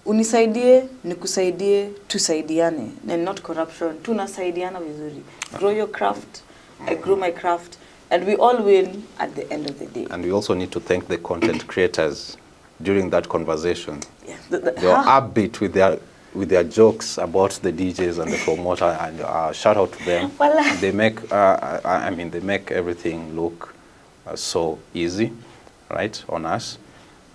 Unisaidie, nikusaidie, tusaidiane. And not corruption. Tunasaidiana vizuri. Grow your craft, I grow my craft, and we all win at the end of the day. And we also need to thank the content creators during that conversation. Yeah. They were upbeat with their jokes about the DJs and the promoter, and shout out to them. They make, they make everything look so easy, right, on us,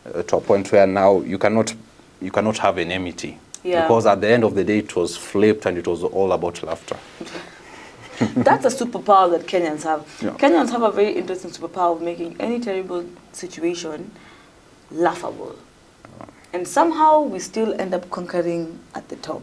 to a point where now you cannot have an enmity, because at the end of the day it was flipped and it was all about laughter. That's a superpower that Kenyans have. Yeah. Kenyans have a very interesting superpower of making any terrible situation laughable. And somehow we still end up conquering at the top.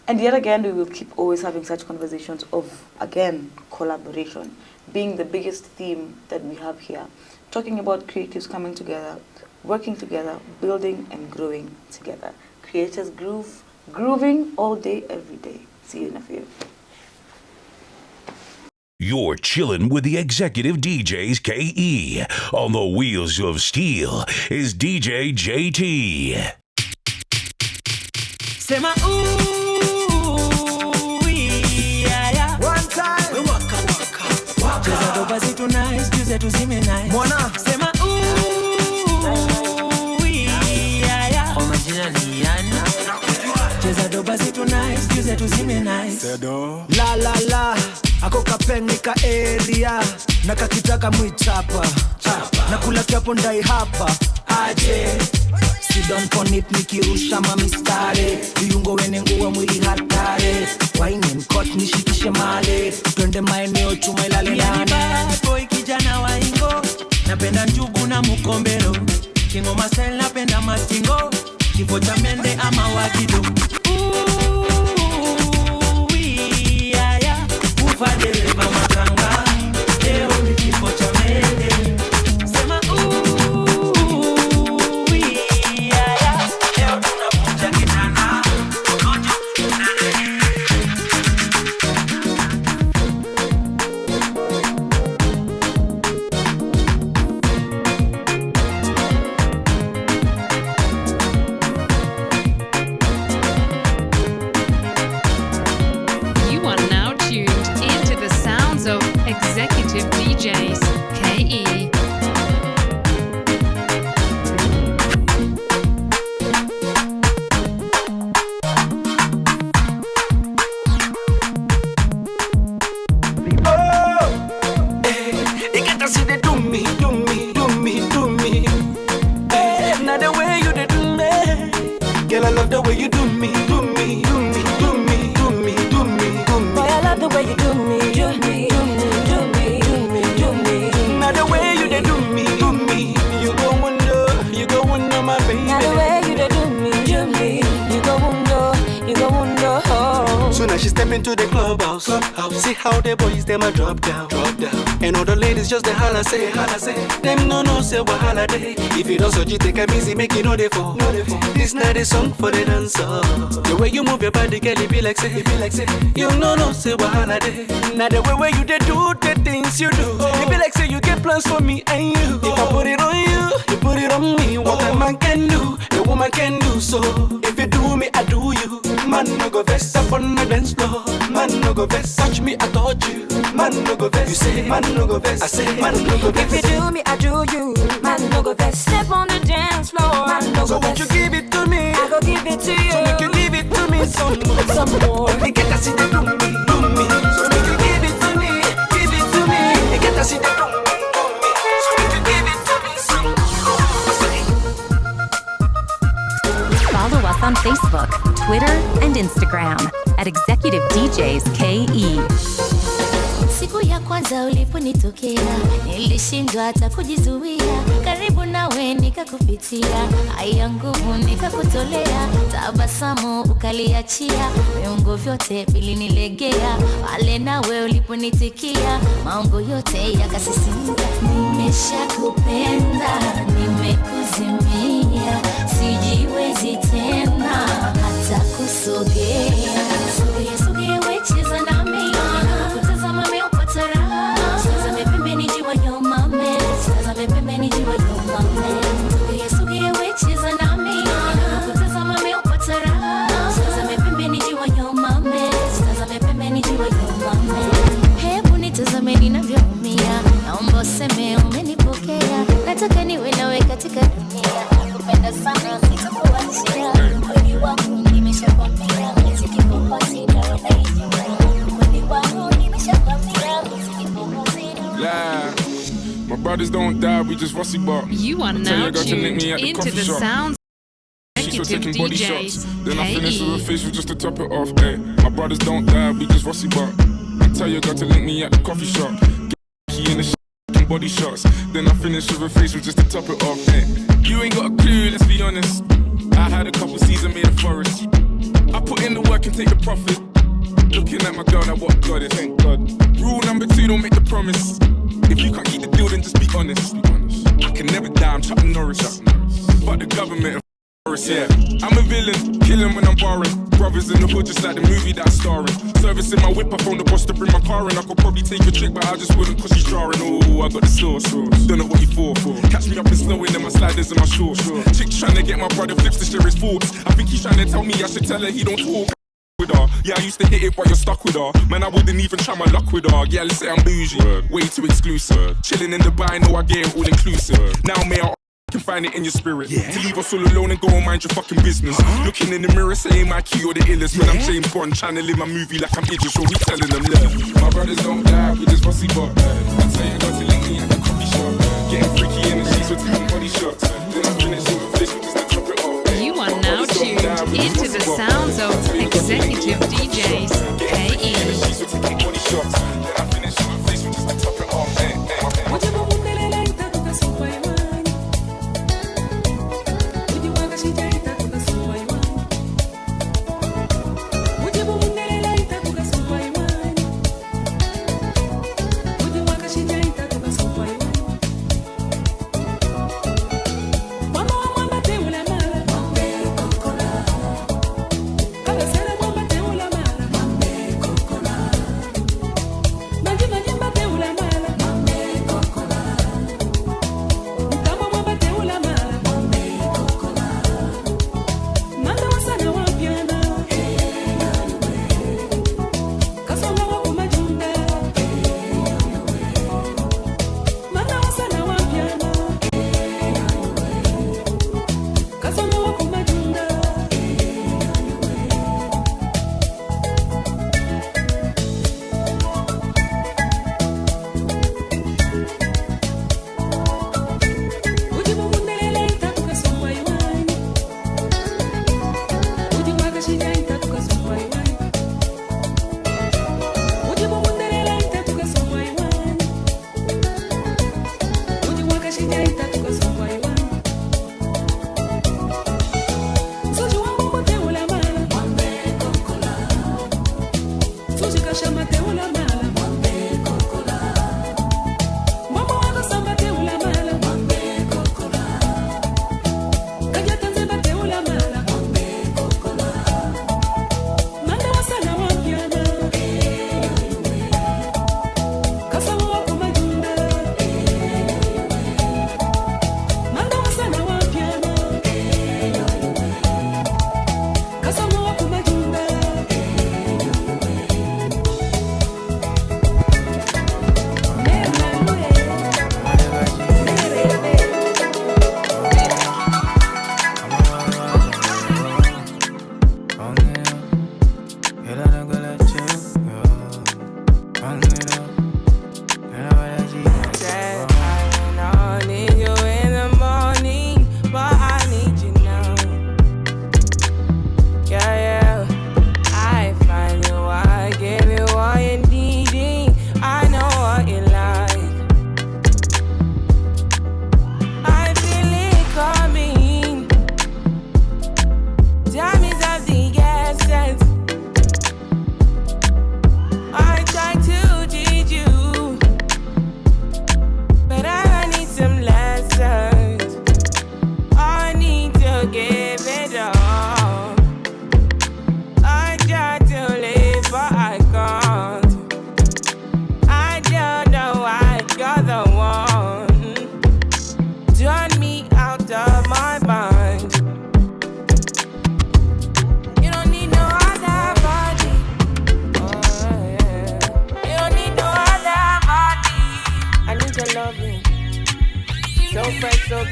And yet again, we will keep always having such conversations of, again, collaboration being the biggest theme that we have here. Talking about creatives coming together, working together, building and growing together. Creators Groove, grooving all day, every day. See you in a few. You're chilling with the Executive DJs KE. On the wheels of steel is DJ JT. Sema ooh, yeah, yeah. One time. We waka. Cheza doba zitu nice, juze tuzime nice. Mwana. Sema ooh, yeah, yeah. Kwa majina ni yani. Cheza doba zitu nice, juze tuzime nice. Sedo. La. Ako kapenika area, na kakitaka mwichapa. Na kula kiapo ndai hapa, aje. Sidon ponit nikirusha mamistare. Viungo wene nguwa mwili hatare. Wine mkot nishikishe male. Twende maeneo chuma ilale nane. Bad boy kijana wa ingo. Napenda njugu na mukombero. Kingo masel napenda mastingo. Kifo cha mende ama wagido. Executive DJs KE. Girl, I love the way you do me, do me, do me, do me, do me, do me, do me. Boy, I love the way you do me, do me, do me, do me, do me, do me. Now the way you dey do me, you go wonder, my baby. Now the way you dey do me, you go wonder. Oh. So now she step into the clubhouse. See how the boys them a drop down. And all the ladies just the holla say. Them no say wahala day. If you don't so you take a easy, make you know they fall. This not a song for the dancer. The way you move your body, girl, it be like say. You no say wahala day. Now the way you they do the things you do, it be like say you get plans for me and you. If I put it on you, you put it on me. What a man can do, the woman can do. So if you do me, I do you. Man no go vex up on the dance floor. Man no go vex, touch me, I touch you. Man no go vex, you say. Man no go vex, I say. Man no go vex. If you do me, I do you. Man no go vex, step on the dance floor. Man no go vex. So won't you give it to me? I go give it to you. So make you give it to me some more. They get to see the do me. So make you give it to me. They get to see the do me. So make you give it to me some more. Follow us on Facebook, Twitter, and Instagram at Executive DJs KE. Siku ya kwanza uliponitokea nilishindwa hata kujizuia, karibu nawe nikakupitia, haya nguvu nikakutolea, tabasamu ukaliachia, viungo vyote vilinilegea, pale nawe uliponitikia, maungo yote yakasisimka. Nimeshakupenda, nimekuzimia, sijiwezi tena hata kusogea. Sogea wecheza nami, kutazama meupata raha. Tazame pembeni jiwa yo mame, tazame pembeni jiwa yo mame. Sogea wecheza nami, kutazama meupata raha. Tazame pembeni jiwa yo mame, tazame pembeni jiwa yo mame. Hebu nitazame ninavyoumia, naomba useme umenipokea. Nataka niwe nawe katika dunia, nakupenda sana sitakuachia. Kweli wangu nimeshakwambia, muziki popote my brothers don't die, we just rusty bark. You are now tuned into the sounds of Executive DJs Then I finish with a facial just to top it off. Ay, my brothers don't die, we just rusty bark. I tell your girl to link me at the coffee shop. Get key in the body shots. Then I finish with a facial just to top it off. Ay, you ain't got a clue, let's be honest. I had a couple seasons made a forest. I put in the work and take the profit. Looking at my girl, now what God is, thank God. Rule number 2, don't make the promise. If you can't keep the deal, then just be honest. I can never die, I'm Chuck Norris. But the government, yeah. I'm a villain, killing when I'm barring. Brothers in the hood, just like the movie that I'm starring. Servicing my whip, I phone the boss to bring my car in. I could probably take a trick, but I just wouldn't cause she's jarring. Oh, I got the sauce. Don't know what you for. Catch me up and slowing in my sliders and my shorts. Chick trying to get my brother flips to share his thoughts. I think he's trying to tell me I should tell her he don't talk with her. Yeah, I used to hit it, but you're stuck with her. Man, I wouldn't even try my luck with her. Yeah, let's say I'm bougie, way too exclusive. Chilling in Dubai, know I get it all inclusive. Now may I can find it in your spirit, to leave us all alone and go and mind your fucking business. Looking in the mirror, saying my key or the illest. When I'm James Bond, trying to live my movie like I'm Idris, so we telling them, look, my brothers don't die, we just fussy but I tell you, got to link me at the coffee shop. Getting freaky in the sheets with taking body shots. Then I finish with a fish, just to top it off. You are now tuned into the sounds of Executive DJs KE.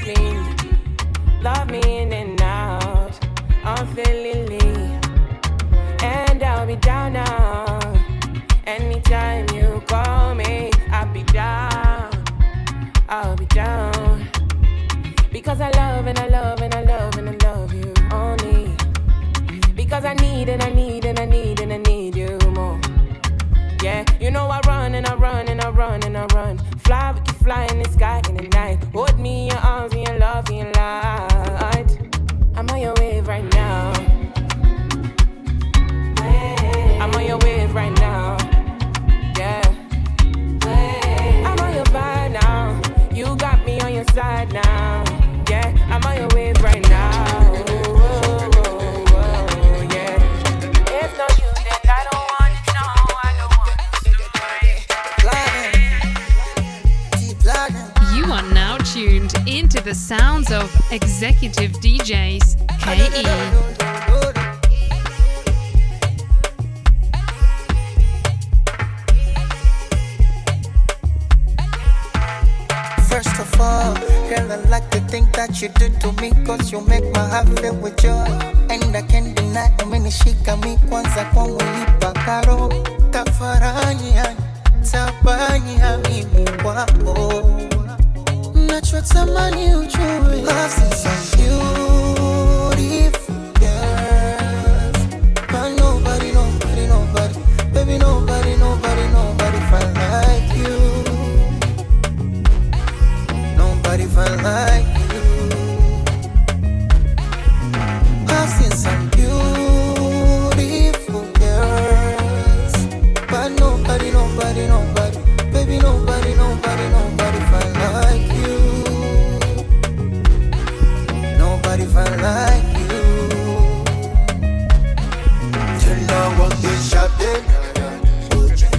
clean. Love me in and out, unfailingly. And I'll be down now. Anytime you call me, I'll be down. I'll be down. Because I love and I love and I love and I love you only. Because I need and I need and I need and I need you more. Yeah, you know I run and I run and I run and I run. Fly, we can fly in the sky in the night. Hold me in your arms and your love and your light. I'm on your wave right now. I'm on your wave right now. Yeah. I'm on your vibe now. You got me on your side now. Yeah, I'm on your wave right now. Yeah. If not you, then I don't want to know. I don't want to. You are now tuned into the sounds of Executive DJs KE. First of all, girl, I like the thing that you do to me, cause you make my heart fill with joy. And I can't deny, umenishika mi kwanza kwa mwilipa karo. Tafarani yani, tabani ya mimi kwako. Nachotamani ujue, I've seen some beautiful girls, but nobody, nobody, nobody, baby, nobody, nobody, nobody felt like you. Nobody felt like you. I've seen some beautiful girls, but nobody, nobody, nobody, baby, nobody, nobody, nobody felt like you. Nobody felt like you. Till now I'm in shopping,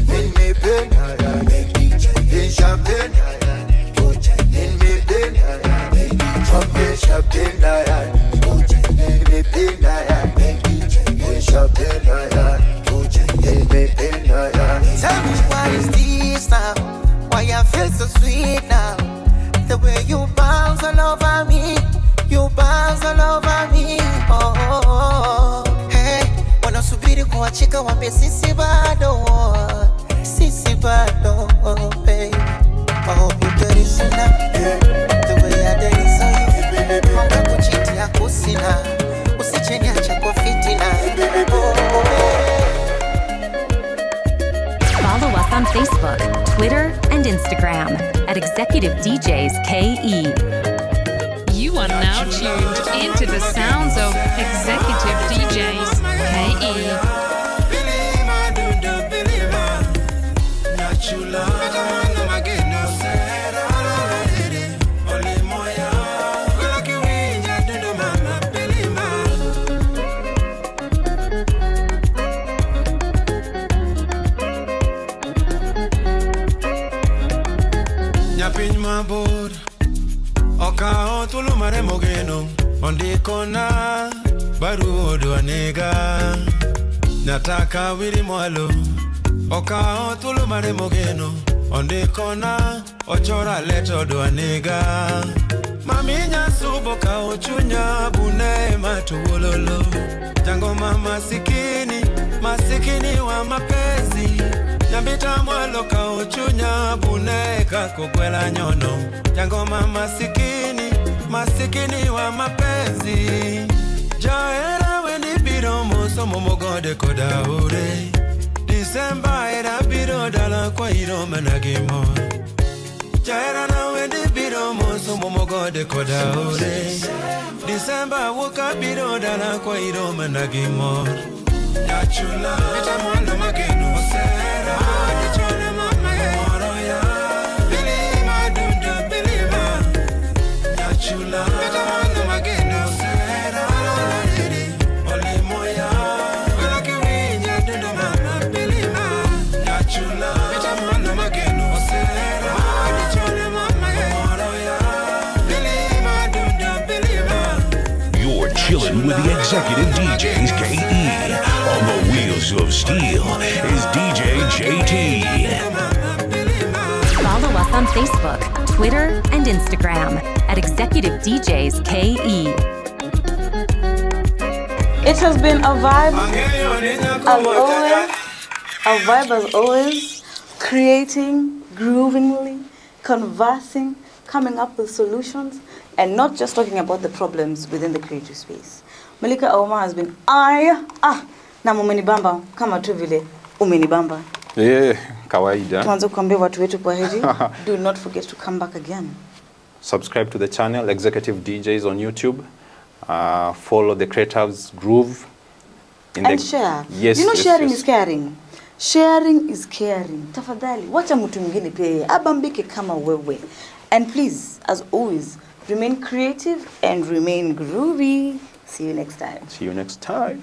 in me pen, in shopping. Tell me why is this now? Why I feel so sweet now? The way you bounce all over me, you bounce all over me. Oh, oh, oh. Hey, wanasubiri kuachika wambe sisi bado, baby. I hope you get it soon. The way I did it so you Mwanga kuchiti ya kusina Usicheni acha kwa fitina. Follow us on Facebook, Twitter, and Instagram at Executive DJs KE. You are now tuned into the sounds of Executive DJs KE. Oka tulu mare mogeno ondikona baru doanega nataka wili mwalo Oka tulu mare mogeno ondikona ochora leto doanega maminya suboka ochunya bune matuololo jango mama masikini wa mapenzi Nyambita mwalo ka ochunya buneka kukwela nyono Jango mama masikini wa mapenzi Jaera weni biro moso momogode koda ure December era biro dala kwa iro menagimo Jaera na weni biro moso momogode koda ure December woka biro dala kwa iro menagimo Yachula Eta mwalo mageno sera Yachula mama moro ya Bilima dunda bilima Yachula Eta mwalo mageno sera Oli moya Wala kiwinya dunda mama bilima Yachula Eta mwalo mageno sera Yachula mama moro ya Bilima dunda bilima. You're chilling with the Executive DJs KE. On the wheels of steel is DJ JT. Follow us on Facebook, Twitter, and Instagram at Executive DJs KE. It has been a vibe as always, creating, groovingly, conversing, coming up with solutions, and not just talking about the problems within the creative space. Malika Auma has been na umenibamba kama tu vile umenibamba. Kawaida. Tuanze kuambia watu wetu kwa heri. Do not forget to come back again. Subscribe to the channel Executive DJs on YouTube. Follow the Creatives Groove. And share. Yes, sharing is caring. Sharing is caring. Tafadhali, wacha mtu mwingine pia abambike kama wewe. And please, as always, remain creative and remain groovy. See you next time. See you next time.